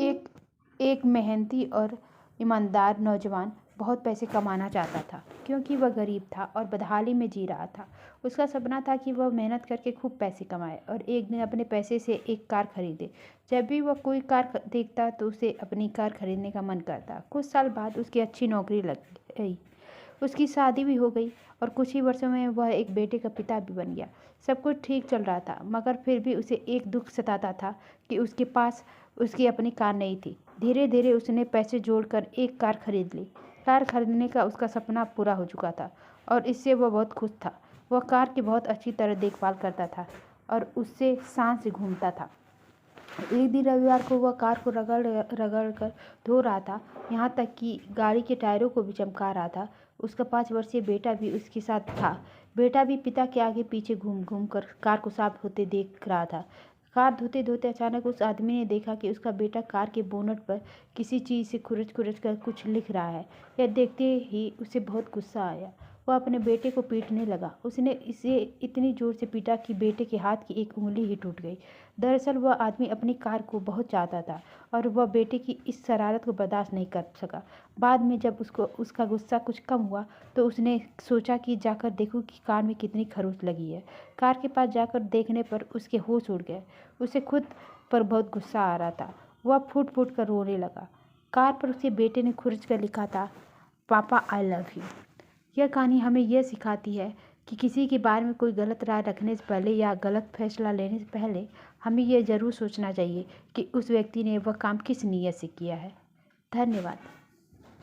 एक एक मेहनती और ईमानदार नौजवान बहुत पैसे कमाना चाहता था, क्योंकि वह गरीब था और बदहाली में जी रहा था। उसका सपना था कि वह मेहनत करके खूब पैसे कमाए और एक दिन अपने पैसे से एक कार खरीदे। जब भी वह कोई कार देखता तो उसे अपनी कार खरीदने का मन करता। कुछ साल बाद उसकी अच्छी नौकरी लग गई, उसकी शादी भी हो गई और कुछ ही वर्षों में वह एक बेटे का पिता भी बन गया। सब कुछ ठीक चल रहा था, मगर फिर भी उसे एक दुख सताता था कि उसके पास उसकी अपनी कार नहीं थी। धीरे धीरे उसने पैसे जोड़कर एक कार खरीद ली। कार खरीदने का उसका सपना पूरा हो चुका था और इससे वह बहुत खुश था। वह कार की बहुत अच्छी तरह देखभाल करता था और उससे शान से घूमता था। एक दिन रविवार को वह कार को रगड़ रगड़ कर धो रहा था, यहाँ तक कि गाड़ी के टायरों को भी चमका रहा था। उसका 5 वर्षीय बेटा भी उसके साथ था। बेटा भी पिता के आगे पीछे घूम घूम कर कार को साफ होते देख रहा था। कार धोते धोते अचानक उस आदमी ने देखा कि उसका बेटा कार के बोनट पर किसी चीज़ से खुरच खुरच कर कुछ लिख रहा है। यह देखते ही उसे बहुत गुस्सा आया। वह अपने बेटे को पीटने लगा। उसने इसे इतनी जोर से पीटा कि बेटे के हाथ की एक उंगली ही टूट गई। दरअसल वह आदमी अपनी कार को बहुत चाहता था और वह बेटे की इस शरारत को बर्दाश्त नहीं कर सका। बाद में जब उसका गुस्सा कुछ कम हुआ तो उसने सोचा कि जाकर देखूं कि कार में कितनी खरोंच लगी है। कार के पास जाकर देखने पर उसके होश उड़ गए। उसे खुद पर बहुत गुस्सा आ रहा था। वह फूट फूट कर रोने लगा। कार पर उसके बेटे ने खुरच कर लिखा था, पापा आई लव यू। यह कहानी हमें यह सिखाती है कि किसी के बारे में कोई गलत राय रखने से पहले या गलत फैसला लेने से पहले हमें यह ज़रूर सोचना चाहिए कि उस व्यक्ति ने वह काम किस नीयत से किया है। धन्यवाद।